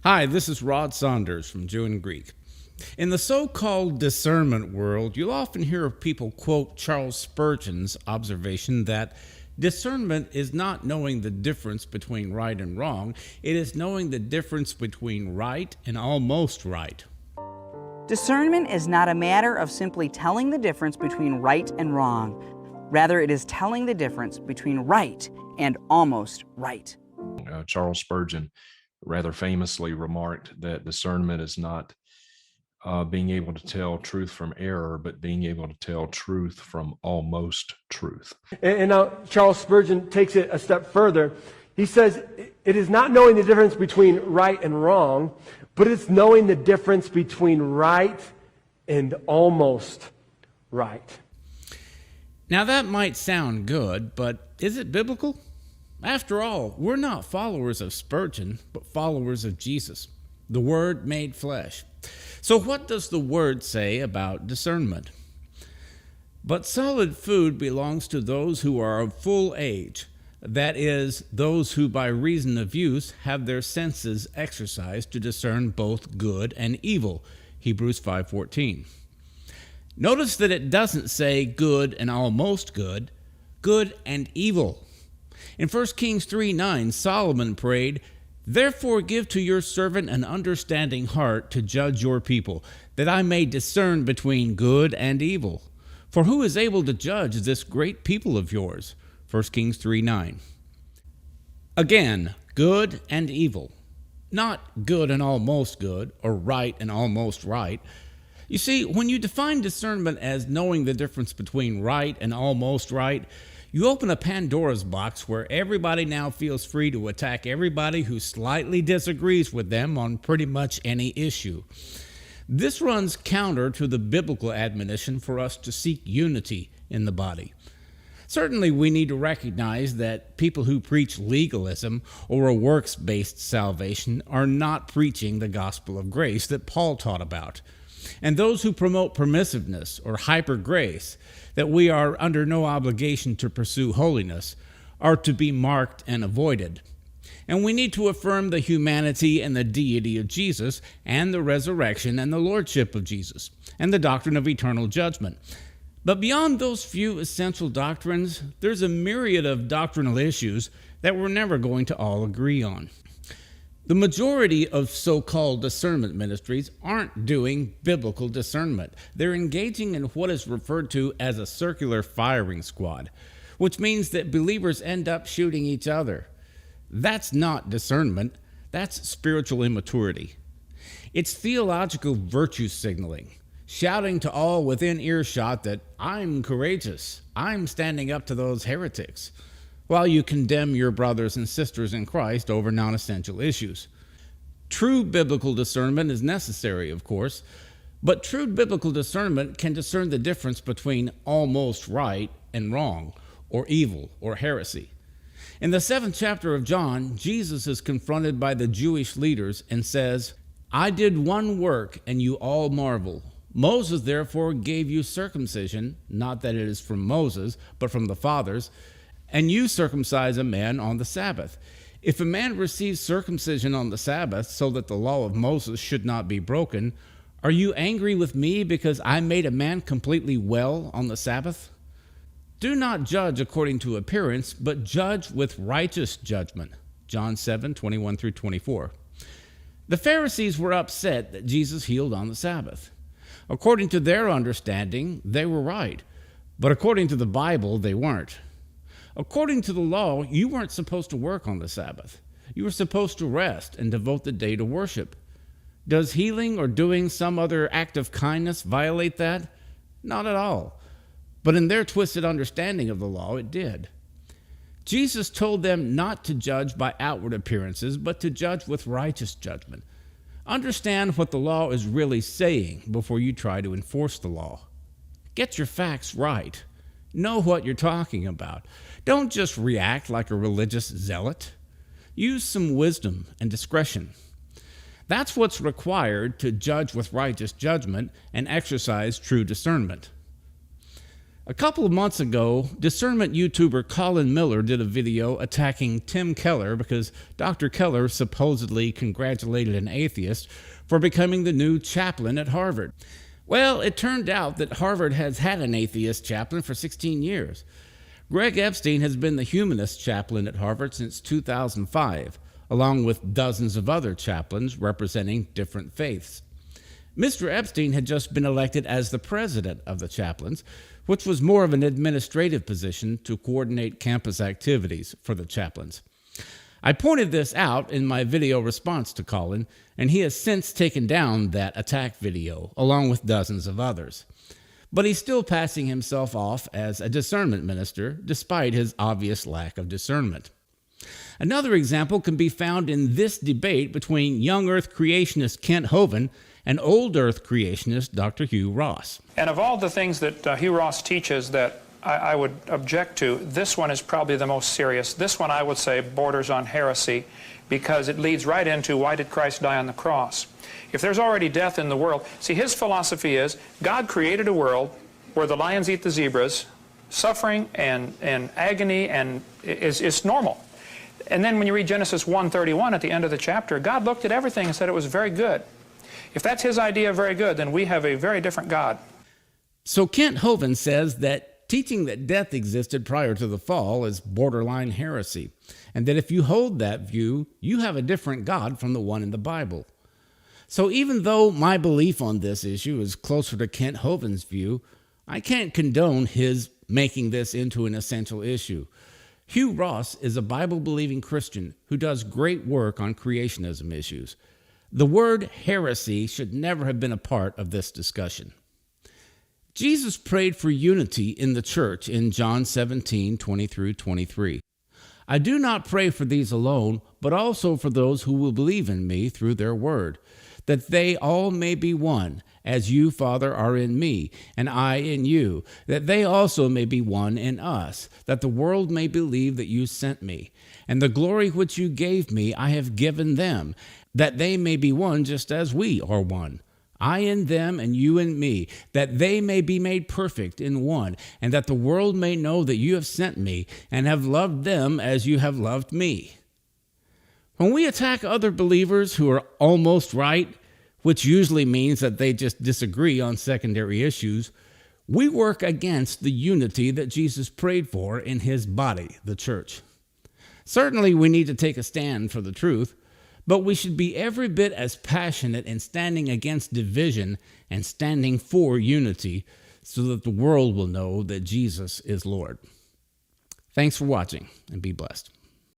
Hi, this is Rod Saunders from Jew and Greek. In the so-called discernment world, you'll often hear of people quote Charles Spurgeon's observation that discernment is not knowing the difference between right and wrong, it is knowing the difference between right and almost right. Discernment is not a matter of simply telling the difference between right and wrong. Rather, it is telling the difference between right and almost right. Charles Spurgeon rather famously remarked that discernment is not being able to tell truth from error, but being able to tell truth from almost truth. And now Charles Spurgeon takes it a step further. He says it is not knowing the difference between right and wrong, but it's knowing the difference between right and almost right. Now that might sound good, but is it biblical? After all, we're not followers of Spurgeon, but followers of Jesus, the Word made flesh. So what does the Word say about discernment? But solid food belongs to those who are of full age, that is, those who by reason of use have their senses exercised to discern both good and evil, Hebrews 5:14. Notice that it doesn't say good and almost good, good and evil. In 1 Kings 3:9, Solomon prayed, "Therefore give to your servant an understanding heart to judge your people, that I may discern between good and evil. For who is able to judge this great people of yours?" 1 Kings 3:9. Again, good and evil. Not good and almost good, or right and almost right. You see, when you define discernment as knowing the difference between right and almost right, you open a Pandora's box where everybody now feels free to attack everybody who slightly disagrees with them on pretty much any issue. This runs counter to the biblical admonition for us to seek unity in the body. Certainly, we need to recognize that people who preach legalism or a works-based salvation are not preaching the gospel of grace that Paul taught about. And those who promote permissiveness or hyper-grace, that we are under no obligation to pursue holiness, are to be marked and avoided. And we need to affirm the humanity and the deity of Jesus, and the resurrection and the lordship of Jesus, and the doctrine of eternal judgment. But beyond those few essential doctrines, there's a myriad of doctrinal issues that we're never going to all agree on. The majority of so-called discernment ministries aren't doing biblical discernment. They're engaging in what is referred to as a circular firing squad, which means that believers end up shooting each other. That's not discernment. That's spiritual immaturity. It's theological virtue signaling, shouting to all within earshot that I'm courageous, I'm standing up to those heretics, while you condemn your brothers and sisters in Christ over non-essential issues. True biblical discernment is necessary, of course, but true biblical discernment can discern the difference between almost right and wrong, or evil, or heresy. In the 7th chapter of John, Jesus is confronted by the Jewish leaders and says, "I did one work, and you all marvel. Moses therefore gave you circumcision, not that it is from Moses, but from the fathers, and you circumcise a man on the Sabbath. If a man receives circumcision on the Sabbath so that the law of Moses should not be broken, are you angry with me because I made a man completely well on the Sabbath? Do not judge according to appearance, but judge with righteous judgment." John 7:21-24. The Pharisees were upset that Jesus healed on the Sabbath. According to their understanding, they were right, but according to the Bible, they weren't. According to the law, you weren't supposed to work on the Sabbath. You were supposed to rest and devote the day to worship. Does healing or doing some other act of kindness violate that? Not at all. But in their twisted understanding of the law, it did. Jesus told them not to judge by outward appearances, but to judge with righteous judgment. Understand what the law is really saying before you try to enforce the law. Get your facts right. Know what you're talking about. Don't just react like a religious zealot. Use some wisdom and discretion. That's what's required to judge with righteous judgment and exercise true discernment. A couple of months ago, Discernment YouTuber Colin Miller did a video attacking Tim Keller because Dr. Keller supposedly congratulated an atheist for becoming the new chaplain at Harvard. Well, it turned out that Harvard has had an atheist chaplain for 16 years. Greg Epstein has been the humanist chaplain at Harvard since 2005, along with dozens of other chaplains representing different faiths. Mr. Epstein had just been elected as the president of the chaplains, which was more of an administrative position to coordinate campus activities for the chaplains. I pointed this out in my video response to Colin, and he has since taken down that attack video, along with dozens of others. But he's still passing himself off as a discernment minister, despite his obvious lack of discernment. Another example can be found in this debate between young earth creationist Kent Hovind and old earth creationist Dr. Hugh Ross. And of all the things that Hugh Ross teaches that I would object to, this one is probably the most serious. This one, I would say, borders on heresy because it leads right into why did Christ die on the cross? If there's already death in the world, see, his philosophy is God created a world where the lions eat the zebras, suffering and agony and is normal. And then when you read Genesis 1:31 at the end of the chapter, God looked at everything and said it was very good. If that's his idea of very good, then we have a very different God. So Kent Hovind says that teaching that death existed prior to the fall is borderline heresy, and that if you hold that view, you have a different God from the one in the Bible. So even though my belief on this issue is closer to Kent Hovind's view, I can't condone his making this into an essential issue. Hugh Ross is a Bible-believing Christian who does great work on creationism issues. The word heresy should never have been a part of this discussion. Jesus prayed for unity in the church in John 17:20-23. I do not pray for these alone, but also for those who will believe in me through their word, that they all may be one, as you, Father, are in me, and I in you, that they also may be one in us, that the world may believe that you sent me. And the glory which you gave me I have given them, that they may be one just as we are one. I in them and you in me, that they may be made perfect in one, and that the world may know that you have sent me and have loved them as you have loved me. When we attack other believers who are almost right, which usually means that they just disagree on secondary issues, we work against the unity that Jesus prayed for in his body, the church. Certainly we need to take a stand for the truth, but we should be every bit as passionate in standing against division and standing for unity so that the world will know that Jesus is Lord. Thanks for watching, and be blessed.